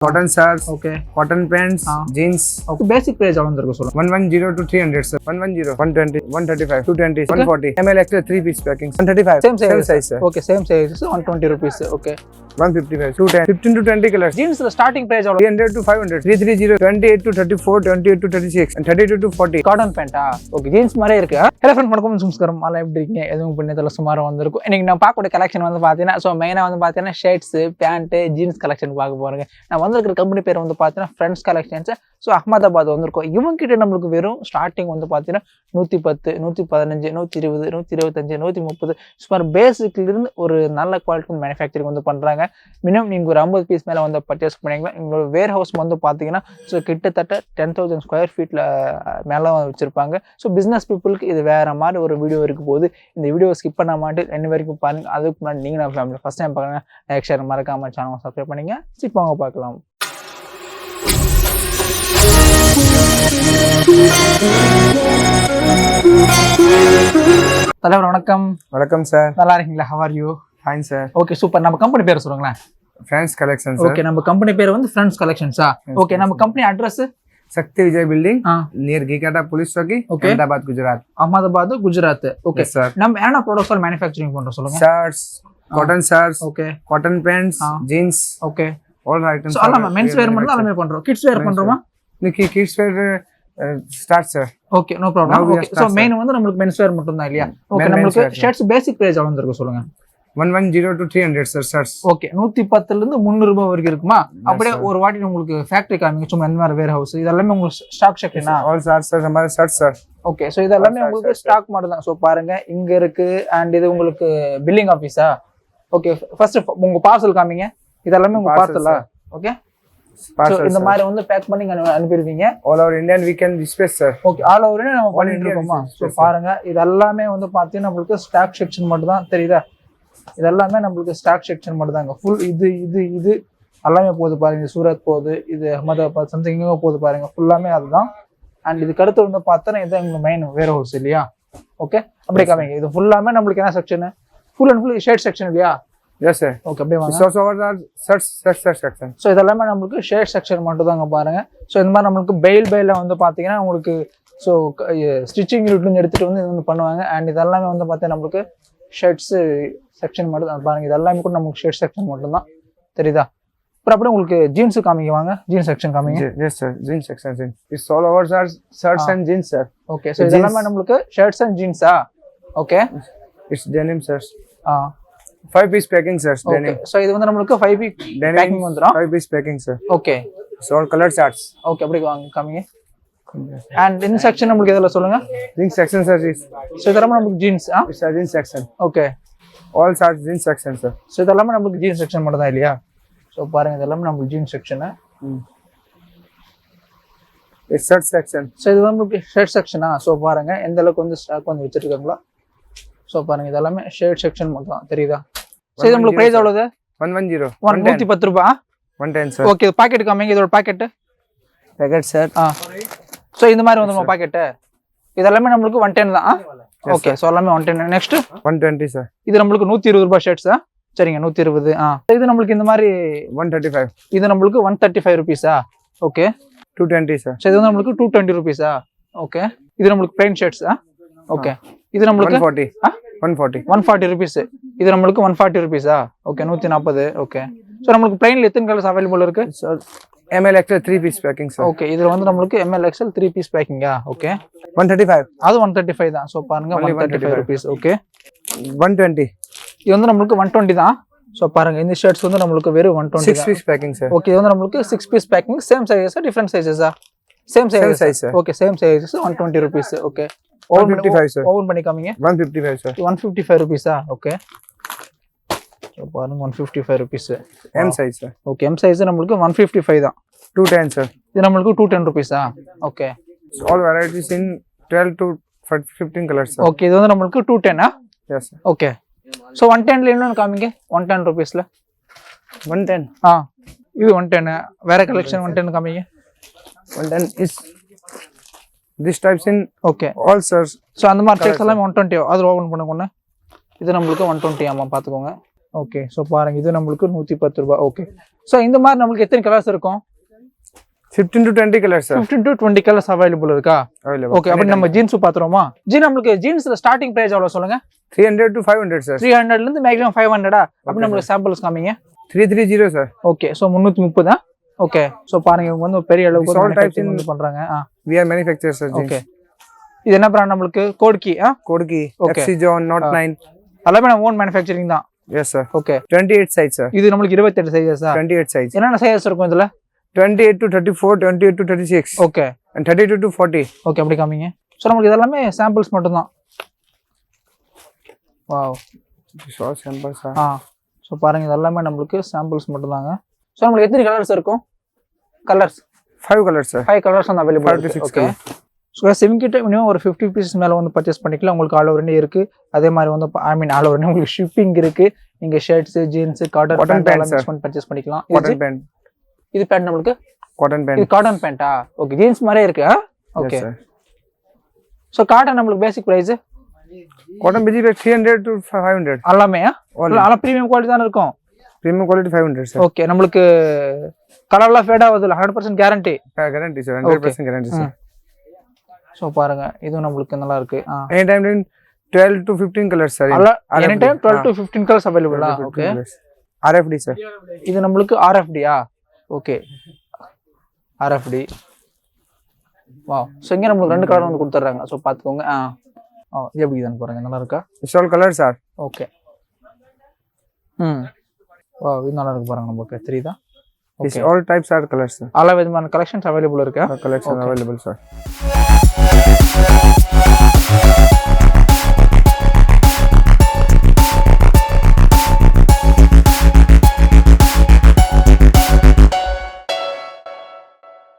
cotton shirts, okay, cotton pants, jeans. Okay, basic price எவ்வளவு இருக்கு சொல்லுங்க. 110 to 300 sir. 110, 120, 135, 220, 140. ML extra 3 piece packing. 135. Same size sir. Okay, same size 120 rupees. Okay. 155, 210, 15 to 20 colors. Jeans starting price எவ்வளவு? 300 to 500, 330, 28 to 34, 28 to 36, and 32 to 40. Cotton pant okay, jeans மாதிரியே இருக்கு. Hello friends, வணக்கம் நமஸ்காரம். எல்லாம் எப்படி இருக்கீங்க? எதுவும் பண்ணதல சுமாரா வந்திருக்கும். இன்னைக்கு நான் பார்க்கக்கூடிய கலெக்ஷன் வந்து பாத்தீங்கன்னா சோ மெயினா வந்து பாத்தீங்கன்னா ஷர்ட்ஸ், பேண்ட், ஜீன்ஸ் கலெக்ஷன் பார்க்க போறேங்க. நான் வந்திருக்கிற கம்பெனி பேர் வந்து பாத்தீங்கன்னா ஃப்ரெண்ட்ஸ் கலெக்ஷன்ஸ். ஸோ அஹ்மதாபாத் வந்திருக்கோம். இவங்க கிட்ட நம்மளுக்கு வெறும் ஸ்டார்டிங் வந்து பார்த்தீங்கன்னா 110, 115, 120, 125, 130 சுமார் பேசிக்லேருந்து ஒரு நல்ல குவாலிட்டி மேனுஃபேக்சரிங் வந்து பண்ணுறாங்க. மினிமம் நீங்கள் ஒரு 50 பீஸ் மேலே வந்து பர்ச்சேஸ் பண்ணிங்கன்னா எங்களோட வேர் ஹவுஸ் வந்து பார்த்தீங்கன்னா ஸோ கிட்டத்தட்ட 10,000 ஸ்கொயர் ஃபீட்டில் மேலே வச்சுருப்பாங்க. ஸோ பிஸ்னஸ் பீப்புளுக்கு இது வேறு மாதிரி ஒரு வீடியோ இருக்கும் போது இந்த வீடியோ ஸ்கிப் பண்ண மாட்டு என்ன வரைக்கும் பாருங்கள். அதுக்கு முன்னாடி நீங்கள் நம்ம ஃபேமிலி ஃபஸ்ட் டைம் பார்க்குறேன் லைக் ஷேர் மறக்காமல் சேனல் சப்ஸ்கிரைப் பண்ணிங்க. சிப்பாங்க பார்க்கலாம். தலைவர் வணக்கம். வணக்கம் சார். நல்லா இருக்கீங்களா? how are you? fine sir. Okay super. நம்ம கம்பெனி பேர் சொல்லுங்களேன். Friends collection sir. ஓகே, நம்ம கம்பெனி பேர் வந்து ஃப்ரெண்ட்ஸ் கலெக்ஷன்ஸா? ஓகே, நம்ம company address Shakti Vijay building near Gheekanta police Chowki, Ahmedabad Gujarat. Ahmedabad Gujarat. Okay sir. நம்ம என்ன ப்ராடக்ட்ஸ் மேனுஃபேக்சரிங் பண்றோம் சொல்லுங்க. Shirts, cotton shirts, okay, cotton pants, jeans, okay, all items. So எல்லாமே மென்ஸ் வேர் மட்டும் எல்லாமே பண்றோம். கிட்ஸ் வேர் பண்றோமா? இன்னைக்கு kids wear start sir. Okay, no problem. Okay, so main வந்து நமக்கு மென்ஸ் வேர் மட்டும் தான் இல்லையா? ஓகே, நமக்கு ஷர்ட்ஸ் பேசிக் பிரைஸ் எவ்வளவு இருக்கு சொல்லுங்க. 110 to 300 sir shirts. ஓகே, 110 ல இருந்து 300 ரூபாய் வரைக்கும் இருக்குமா? அப்படியே ஒரு வாட்டி உங்களுக்கு ஃபேக்டரி காமிங்க சும்மா இந்த மாதிரி வேர் ஹவுஸ். இதெல்லாம் உங்களுக்கு ஸ்டாக் செக்ஷனா? ஆல் சார் हमारे शर्ट सर. ஓகே, சோ இதெல்லாம் உங்களுக்கு ஸ்டாக் மட்டும் தான். சோ பாருங்க இங்க இருக்கு. அண்ட் இது உங்களுக்கு பில்லிங் ஆபீஸா? ஓகே, ஃபர்ஸ்ட் உங்க பார்சல் காமிங்க. இதெல்லாம் உங்க பார்சலா? ஓகே, சோ இந்த மாதிரி வந்து பேக் பண்ணி அனுப்பிடுவீங்க. All over Indian we can dispatch sir. Okay, all over நம்ம பண்ணிட்டு இருக்கோமா? சோ பாருங்க இதெல்லாம் வந்து பாத்தீங்கன்னா உங்களுக்கு ஸ்டாக் செக்ஷன் மட்டும் தான் தெரியுதா? இதெல்லாமே நம்மளுக்கு ஸ்டாக் செக்ஷன் மட்டும் தாங்க. ஃபுல் இது எல்லாமே போகுது பாருங்க. சூரத் போகுது, இது அஹமதாபாத் சம்திங் போகுது பாருங்க. ஃபுல்லாமே அதுதான். அண்ட் இதுக்கு அடுத்து வந்து பார்த்தோன்னா இதுதான் எங்களுக்கு மெயின் வேர் ஹவுஸ் இல்லையா? ஓகே, அப்படியே காமிங்க. இது ஃபுல்லாமே நம்மளுக்கு என்ன section? Full and full shirt section இல்லையா? Yes sir. ஓகே, அப்படியே வாங்க. Shirt section. ஸோ இதெல்லாமே நம்மளுக்கு ஷர்ட் செக்ஷன் மட்டும் தாங்க பாருங்க. ஸோ இந்த மாதிரி நம்மளுக்கு பெயில் வந்து பார்த்தீங்கன்னா உங்களுக்கு ஸோ ஸ்டிச்சிங் யூனிட்லேருந்து எடுத்துகிட்டு வந்து இது வந்து பண்ணுவாங்க. அண்ட் இதெல்லாமே வந்து பார்த்தீங்கன்னா நம்மளுக்கு ஷர்ட்ஸ் செக்ஷன் மட்டும் தான் பாருங்க. இதெல்லாமே கூட நமக்கு ஷர்ட் செக்ஷன் மட்டும் தான் தெரியுதா? அப்புறம் அப்படியே உங்களுக்கு ஜீன்ஸ் காமிங்க வாங்க. ஜீன்ஸ் செக்ஷன் காமிங்க. Yes sir, jeans section. It's all over sir shirts and jeans sir. Okay, so இதெல்லாமே நமக்கு ஷர்ட்ஸ் அண்ட் ஜீன்ஸா? Okay, it's denim sir. 5 piece packing sir. Okay, so இது வந்து நமக்கு 5 piece பேக்கிங் வந்துரும். 5 piece packing sir. Okay, it's all colour charts. Okay, அப்படியே வாங்க காமிங்க. அண்ட் இன் செக்ஷன் நமக்கு இதெல்லாம் சொல்லுங்க. Jeans section sir. சோ இதெல்லாம் நமக்கு jeans it's jeans section. Okay, all sorts jeans section sir. So இதெல்லாம் நமக்கு ஜீன்ஸ் செக்ஷன் மட்டும் தான் இல்லையா? சோ பாருங்க இதெல்லாம் நமக்கு jeans section. It's shirt section. So இது நமக்கு ஷர்ட் செக்ஷனா? சோ பாருங்க எந்த அளவுக்கு வந்து ஸ்டாக் வந்து வச்சிருக்காங்களா? சோ பாருங்க இதெல்லாம் ஷர்ட் செக்ஷன் மட்டும் தான் தெரியுதா? சோ இது நமக்கு பிரைஸ் எவ்வளவு? 110. 110 ரூபாய். 110 சார். ஓகே, பாக்கெட் காமிங்க. இதோட பாக்கெட் சார். சோ இந்த மாதிரி வந்து நம்ம பாக்கெட் இதெல்லாம் நமக்கு 110 தான். ஓகே, சோ எல்லாமே 110. Next 120 sir. இது நமக்கு 120 ரூபாய் ஷர்ட்ஸா? சரிங்க, 120. இது நமக்கு இந்த மாதிரி 135. இது நமக்கு 135 ரூபீஸா? Okay, 220 sir. சோ இது வந்து நமக்கு 220 ரூபீஸா? ஓகே, இது நமக்கு பிளைன் ஷர்ட்ஸா? ஓகே, இது நமக்கு 140 ரூபீஸ். இது நமக்கு 140 ரூபீஸா? ஓகே, 140. ஓகே, சோ நமக்கு பிளைன்ல எத்தனை கலர்ஸ் அவைலபிள் இருக்கு? ML extra 3 piece packing sir. Okay, இதுல வந்து நமக்கு ML XL 3 piece பேக்கிங்கா? ஓகே, 135. அது 135 தான். சோ பாருங்க 135 ரூபீஸ். ஓகே, 120. இது வந்து நமக்கு 120 தான். சோ பாருங்க இந்த ஷர்ட்ஸ் வந்து நமக்கு வெறும் 120 6 piece packing sir. ஓகே, இது வந்து நமக்கு 6 piece packing. Same sizes different சைஸஸா? Same size. Okay, same sizes 120 rupees. Okay, 155 sir. Open பண்ணி காமிங்க. 155 sir. 155 ரூபீஸா? ஓகே, சோ பாருங்க 155 rupees. M size sir. Okay, M size நமக்கு 155 தான். 210 sir. இது நமக்கு 210 ரூபீஸா? Okay, all varieties in 12 to 15 colors sir. Okay, இது வந்து நமக்கு 210 yes sir. ஓகே, சோ 110 ல என்ன காமிங்க. 110 ரூபீஸ்ல 110. இது 110. வேற கலெக்ஷன் 110 காமிங்க. 110 is this types in okay all sir. So அந்த மாதிரி டைப்ஸ் எல்லாம் 120. அது ஓபன் பண்ணுங்க. இது நமக்கு 120 ஆமா பாத்துக்கோங்க. ஓகே ஸோ பாருங்க இது நம்மளுக்கு 110 ரூபாய். ஓகே ஸோ இந்த மாதிரி நம்மளுக்கு எத்தனை கலர்ஸ் இருக்கும்? 15 to 20 colors sir. 15 to 20 colours available இருக்கா? Available. ஓகே அப்ப நம்ம ஜீன்ஸ் பாத்துறோமா? நம்மளுக்கு ஜீன்ஸ்ல ஸ்டார்டிங் பிரைஸ் எவ்வளவு சொல்லுங்க? 300 to 500 sir. 300 ல இருந்து மேக்ஸிமம் 500 அப்ப நம்மளுக்கு சாம்பிள்ஸ் காமிங்க. 330 sir. Okay so 330 okay so பாருங்க இவங்க வந்து பெரிய அளவுக்கு all types in பண்றாங்க. we are manufacturers sir. Okay இது என்ன பிராண்ட் நம்மளுக்கு? Ghotki Ghotki FC John Not 9 எல்லாமே நம்ம ஓன் manufacturing தான். yes sir. Okay 28 size sir. இது நம்மளுக்கு 28 சைஸ் சார். 28 size. என்னென்ன சைஸ் இருக்கும் இதுல? 28 to 34, 28 to 36. Okay and 32 to 40. Okay அப்படி காமிங்க. சோ நமக்கு இதெல்லாம் சாம்பிள்ஸ் மட்டும் தான். Wow this all samples sir. So பாருங்க இதெல்லாம் நமக்கு சாம்பிள்ஸ் மட்டும் தாங்க. சோ நமக்கு எத்தனை கலர்ஸ் இருக்கும்? Colours 5 colors sir. 5 கலர்ஸ் வந்து available 5 to 6 okay so sim கிட்ட மினிமம் ஒரு 50 பீசஸ் மேலே வந்து பர்ச்சேஸ் பண்ணிக்கலாம். உங்களுக்கு ஆல் ஓவர் இந்தியா இருக்கு. அதே மாதிரி வந்து ஐ மீன் ஆல் ஓவர் உங்களுக்கு ஷிப்பிங் இருக்கு. நீங்க shirts jeans cotton pant mix பண்ணி பர்ச்சேஸ் பண்ணிக்கலாம். காட்டன் பேண்ட் இது பேண்ட் நம்மளுக்கு காட்டன் பேண்ட். இது காட்டன் பேண்டா? ஓகே ஜீன்ஸ் மாதிரியே இருக்கு. ஓகே ஸோ காட்டன் நம்மளுக்கு basic price cotton basic price 300 to 500 எல்லாமே எல்லாம் ப்ரீமியம் குவாலிட்டி தான் இருக்கும். premium quality 500 sir. ஓகே நம்மளுக்கு கலர்லாம் ஃபேட் ஆகுதுல 100% guarantee. guarantee sir. 100% guarantee sir. So பாருங்க இது நம்மளுக்கு நல்லா இருக்கு. any time in 12 to 15 colors sir. any time 12 to 15 colors available. Okay RFD sir. இது நம்மளுக்கு RFD okay RFD wow so இங்க நம்மளுக்கு ரெண்டு கலர் வந்து கொடுத்துறாங்க. சோ பாத்துக்கோங்க. இது எப்படி தான் பாருங்க நல்லா இருக்கா? it's all colors sir. Okay wow இது நல்லா இருக்கு பாருங்க நமக்கு தெரியுதா? it's all types are colors sir. all விதமான கலெக்ஷன்ஸ் அவைலபிள் இருக்கு. collection available sir.